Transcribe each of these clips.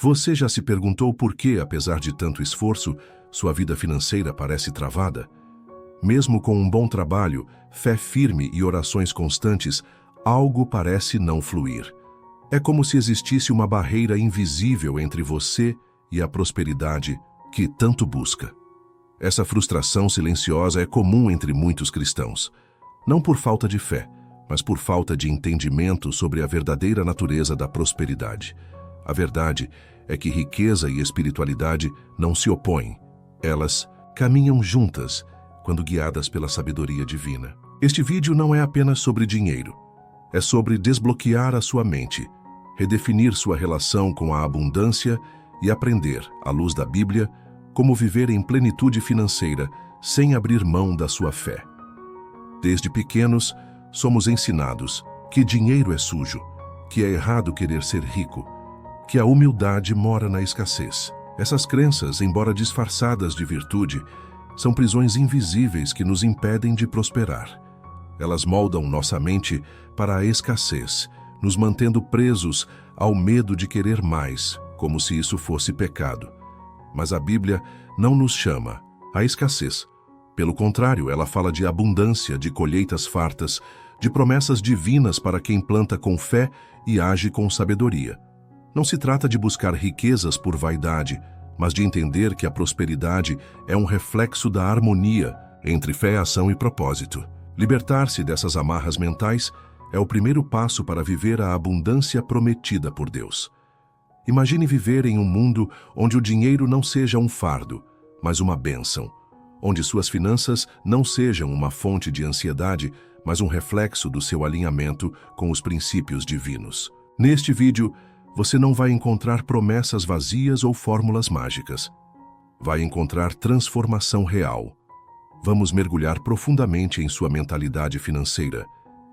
Você já se perguntou por que, apesar de tanto esforço, sua vida financeira parece travada? Mesmo com um bom trabalho, fé firme e orações constantes, algo parece não fluir. É como se existisse uma barreira invisível entre você e a prosperidade que tanto busca. Essa frustração silenciosa é comum entre muitos cristãos, não por falta de fé, mas por falta de entendimento sobre a verdadeira natureza da prosperidade. A verdade é que riqueza e espiritualidade não se opõem. Elas caminham juntas quando guiadas pela sabedoria divina. Este vídeo não é apenas sobre dinheiro. É sobre desbloquear a sua mente, redefinir sua relação com a abundância e aprender, à luz da Bíblia, como viver em plenitude financeira sem abrir mão da sua fé. Desde pequenos, somos ensinados que dinheiro é sujo, que é errado querer ser rico, que a humildade mora na escassez. Essas crenças, embora disfarçadas de virtude, são prisões invisíveis que nos impedem de prosperar. Elas moldam nossa mente para a escassez, nos mantendo presos ao medo de querer mais, como se isso fosse pecado. Mas a Bíblia não nos chama à escassez. Pelo contrário, ela fala de abundância, de colheitas fartas, de promessas divinas para quem planta com fé e age com sabedoria. Não se trata de buscar riquezas por vaidade, mas de entender que a prosperidade é um reflexo da harmonia entre fé, ação e propósito. Libertar-se dessas amarras mentais é o primeiro passo para viver a abundância prometida por Deus. Imagine viver em um mundo onde o dinheiro não seja um fardo, mas uma bênção, onde suas finanças não sejam uma fonte de ansiedade, mas um reflexo do seu alinhamento com os princípios divinos. Neste vídeo, você não vai encontrar promessas vazias ou fórmulas mágicas. Vai encontrar transformação real. Vamos mergulhar profundamente em sua mentalidade financeira,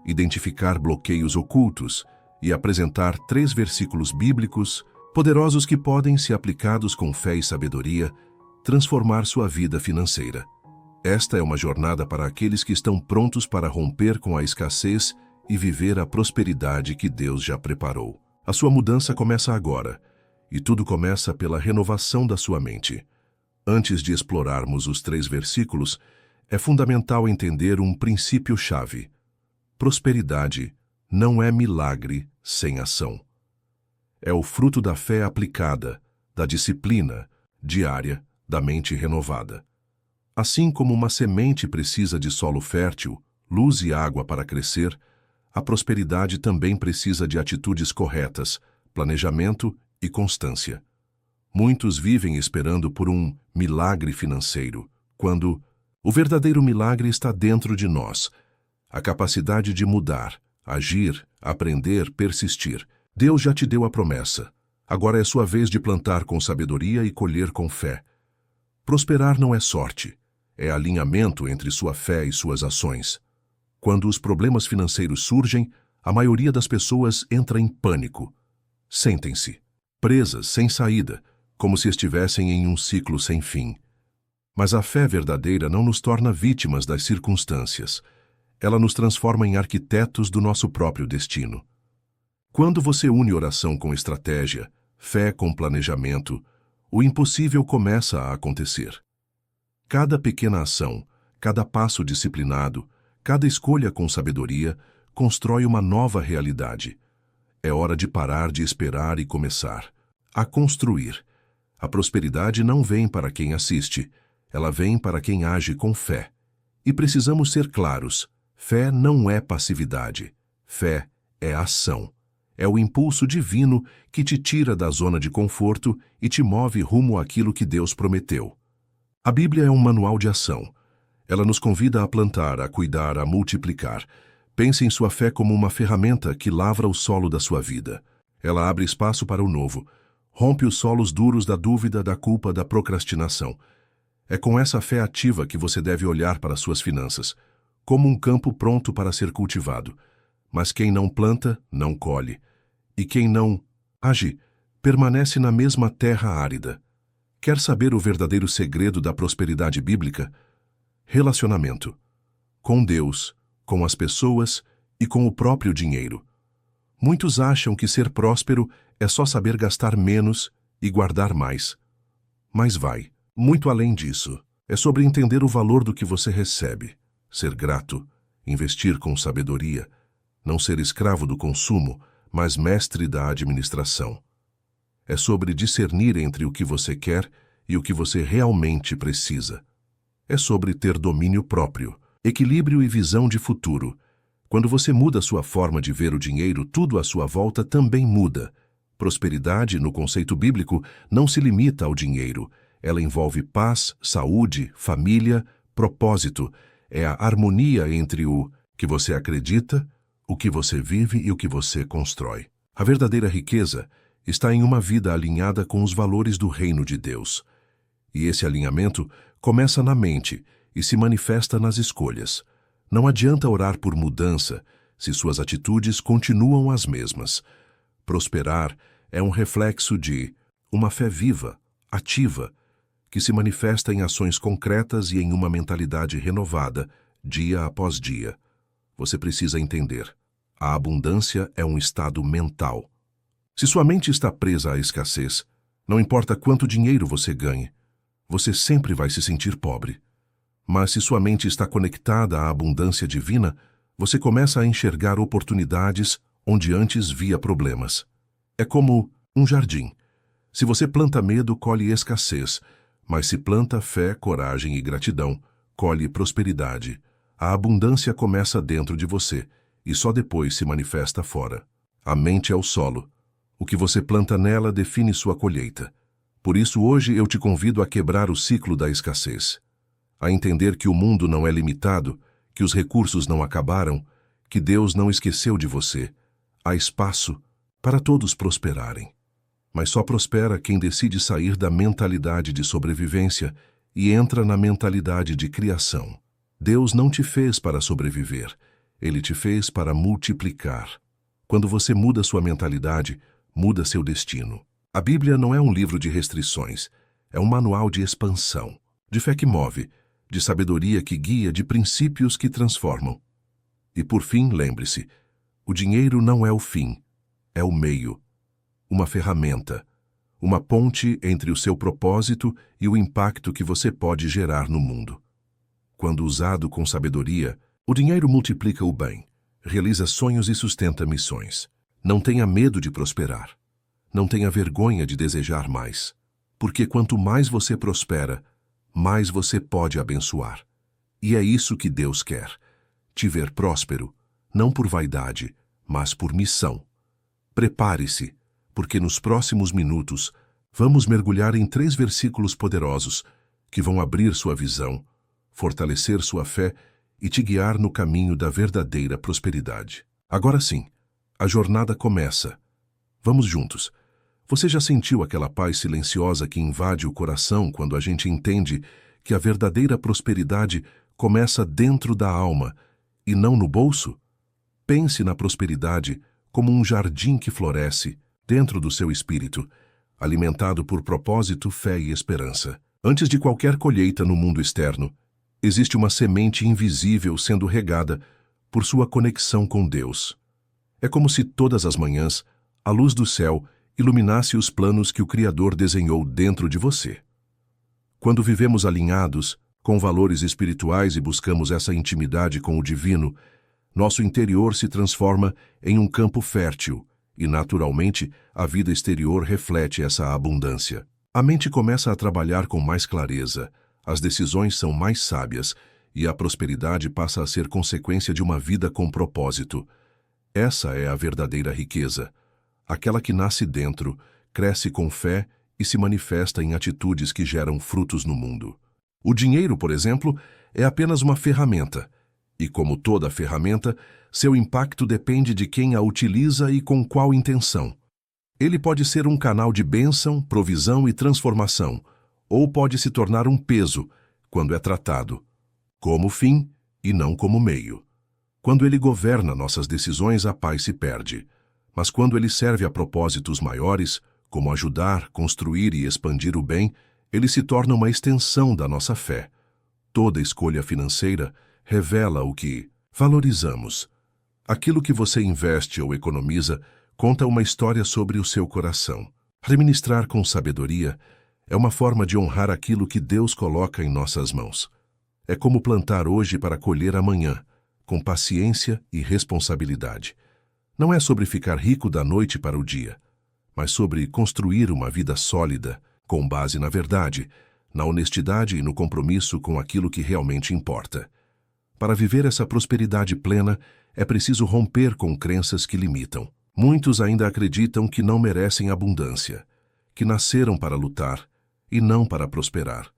identificar bloqueios ocultos e apresentar 3 versículos bíblicos poderosos que podem, se aplicados com fé e sabedoria, transformar sua vida financeira. Esta é uma jornada para aqueles que estão prontos para romper com a escassez e viver a prosperidade que Deus já preparou. A sua mudança começa agora, e tudo começa pela renovação da sua mente. Antes de explorarmos os 3 versículos, é fundamental entender um princípio-chave. Prosperidade não é milagre sem ação. É o fruto da fé aplicada, da disciplina diária, da mente renovada. Assim como uma semente precisa de solo fértil, luz e água para crescer, a prosperidade também precisa de atitudes corretas, planejamento e constância. Muitos vivem esperando por um milagre financeiro, quando o verdadeiro milagre está dentro de nós, a capacidade de mudar, agir, aprender, persistir. Deus já te deu a promessa. Agora é sua vez de plantar com sabedoria e colher com fé. Prosperar não é sorte, é alinhamento entre sua fé e suas ações. Quando os problemas financeiros surgem, a maioria das pessoas entra em pânico. Sentem-se, presas, sem saída, como se estivessem em um ciclo sem fim. Mas a fé verdadeira não nos torna vítimas das circunstâncias. Ela nos transforma em arquitetos do nosso próprio destino. Quando você une oração com estratégia, fé com planejamento, o impossível começa a acontecer. Cada pequena ação, cada passo disciplinado, cada escolha com sabedoria, constrói uma nova realidade. É hora de parar de esperar e começar a construir. A prosperidade não vem para quem assiste, ela vem para quem age com fé. E precisamos ser claros, fé não é passividade, fé é ação. É o impulso divino que te tira da zona de conforto e te move rumo àquilo que Deus prometeu. A Bíblia é um manual de ação. Ela nos convida a plantar, a cuidar, a multiplicar. Pense em sua fé como uma ferramenta que lavra o solo da sua vida. Ela abre espaço para o novo, rompe os solos duros da dúvida, da culpa, da procrastinação. É com essa fé ativa que você deve olhar para suas finanças, como um campo pronto para ser cultivado. Mas quem não planta, não colhe. E quem não age, permanece na mesma terra árida. Quer saber o verdadeiro segredo da prosperidade bíblica? Relacionamento. Com Deus, com as pessoas e com o próprio dinheiro. Muitos acham que ser próspero é só saber gastar menos e guardar mais. Mas vai muito além disso. É sobre entender o valor do que você recebe, ser grato, investir com sabedoria, não ser escravo do consumo, mas mestre da administração. É sobre discernir entre o que você quer e o que você realmente precisa. É sobre ter domínio próprio, equilíbrio e visão de futuro. Quando você muda sua forma de ver o dinheiro, tudo à sua volta também muda. Prosperidade, no conceito bíblico, não se limita ao dinheiro. Ela envolve paz, saúde, família, propósito. É a harmonia entre o que você acredita, o que você vive e o que você constrói. A verdadeira riqueza está em uma vida alinhada com os valores do reino de Deus. E esse alinhamento começa na mente e se manifesta nas escolhas. Não adianta orar por mudança se suas atitudes continuam as mesmas. Prosperar é um reflexo de uma fé viva, ativa, que se manifesta em ações concretas e em uma mentalidade renovada, dia após dia. Você precisa entender: a abundância é um estado mental. Se sua mente está presa à escassez, não importa quanto dinheiro você ganhe, você sempre vai se sentir pobre. Mas se sua mente está conectada à abundância divina, você começa a enxergar oportunidades onde antes via problemas. É como um jardim. Se você planta medo, colhe escassez, mas se planta fé, coragem e gratidão, colhe prosperidade. A abundância começa dentro de você e só depois se manifesta fora. A mente é o solo. O que você planta nela define sua colheita. Por isso, hoje eu te convido a quebrar o ciclo da escassez, a entender que o mundo não é limitado, que os recursos não acabaram, que Deus não esqueceu de você. Há espaço para todos prosperarem. Mas só prospera quem decide sair da mentalidade de sobrevivência e entra na mentalidade de criação. Deus não te fez para sobreviver, Ele te fez para multiplicar. Quando você muda sua mentalidade, muda seu destino. A Bíblia não é um livro de restrições, é um manual de expansão, de fé que move, de sabedoria que guia, de princípios que transformam. E por fim, lembre-se, o dinheiro não é o fim, é o meio, uma ferramenta, uma ponte entre o seu propósito e o impacto que você pode gerar no mundo. Quando usado com sabedoria, o dinheiro multiplica o bem, realiza sonhos e sustenta missões. Não tenha medo de prosperar. Não tenha vergonha de desejar mais, porque quanto mais você prospera, mais você pode abençoar. E é isso que Deus quer, te ver próspero, não por vaidade, mas por missão. Prepare-se, porque nos próximos minutos vamos mergulhar em 3 versículos poderosos que vão abrir sua visão, fortalecer sua fé e te guiar no caminho da verdadeira prosperidade. Agora sim, a jornada começa. Vamos juntos. Você já sentiu aquela paz silenciosa que invade o coração quando a gente entende que a verdadeira prosperidade começa dentro da alma e não no bolso? Pense na prosperidade como um jardim que floresce dentro do seu espírito, alimentado por propósito, fé e esperança. Antes de qualquer colheita no mundo externo, existe uma semente invisível sendo regada por sua conexão com Deus. É como se todas as manhãs a luz do céu iluminasse os planos que o Criador desenhou dentro de você. Quando vivemos alinhados com valores espirituais e buscamos essa intimidade com o divino, nosso interior se transforma em um campo fértil e, naturalmente, a vida exterior reflete essa abundância. A mente começa a trabalhar com mais clareza, as decisões são mais sábias e a prosperidade passa a ser consequência de uma vida com propósito. Essa é a verdadeira riqueza. Aquela que nasce dentro, cresce com fé e se manifesta em atitudes que geram frutos no mundo. O dinheiro, por exemplo, é apenas uma ferramenta. E como toda ferramenta, seu impacto depende de quem a utiliza e com qual intenção. Ele pode ser um canal de bênção, provisão e transformação, ou pode se tornar um peso, quando é tratado como fim e não como meio. Quando ele governa nossas decisões, a paz se perde. Mas quando ele serve a propósitos maiores, como ajudar, construir e expandir o bem, ele se torna uma extensão da nossa fé. Toda escolha financeira revela o que valorizamos. Aquilo que você investe ou economiza conta uma história sobre o seu coração. Administrar com sabedoria é uma forma de honrar aquilo que Deus coloca em nossas mãos. É como plantar hoje para colher amanhã, com paciência e responsabilidade. Não é sobre ficar rico da noite para o dia, mas sobre construir uma vida sólida, com base na verdade, na honestidade e no compromisso com aquilo que realmente importa. Para viver essa prosperidade plena, é preciso romper com crenças que limitam. Muitos ainda acreditam que não merecem abundância, que nasceram para lutar e não para prosperar.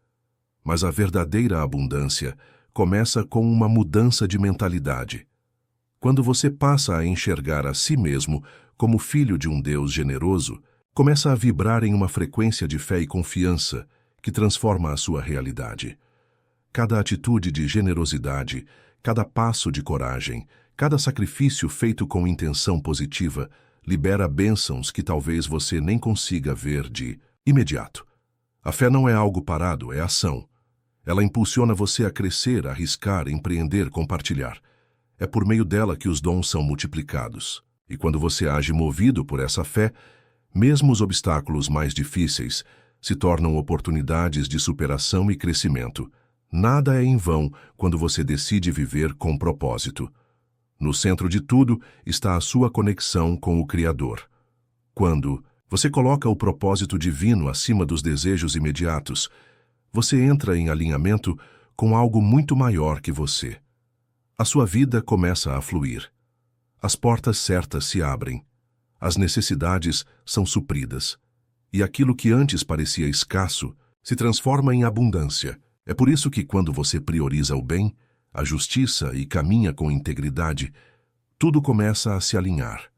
Mas a verdadeira abundância começa com uma mudança de mentalidade. Quando você passa a enxergar a si mesmo como filho de um Deus generoso, começa a vibrar em uma frequência de fé e confiança que transforma a sua realidade. Cada atitude de generosidade, cada passo de coragem, cada sacrifício feito com intenção positiva libera bênçãos que talvez você nem consiga ver de imediato. A fé não é algo parado, é ação. Ela impulsiona você a crescer, arriscar, empreender, compartilhar. É por meio dela que os dons são multiplicados. E quando você age movido por essa fé, mesmo os obstáculos mais difíceis se tornam oportunidades de superação e crescimento. Nada é em vão quando você decide viver com propósito. No centro de tudo está a sua conexão com o Criador. Quando você coloca o propósito divino acima dos desejos imediatos, você entra em alinhamento com algo muito maior que você. A sua vida começa a fluir. As portas certas se abrem. As necessidades são supridas. E aquilo que antes parecia escasso se transforma em abundância. É por isso que quando você prioriza o bem, a justiça e caminha com integridade, tudo começa a se alinhar.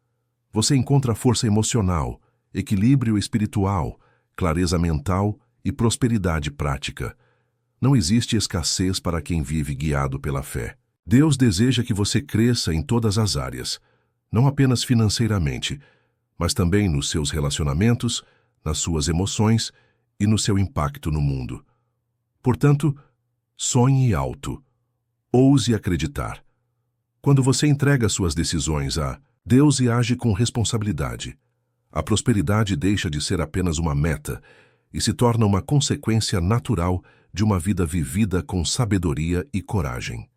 Você encontra força emocional, equilíbrio espiritual, clareza mental e prosperidade prática. Não existe escassez para quem vive guiado pela fé. Deus deseja que você cresça em todas as áreas, não apenas financeiramente, mas também nos seus relacionamentos, nas suas emoções e no seu impacto no mundo. Portanto, sonhe alto. Ouse acreditar. Quando você entrega suas decisões a Deus e age com responsabilidade, a prosperidade deixa de ser apenas uma meta e se torna uma consequência natural de uma vida vivida com sabedoria e coragem.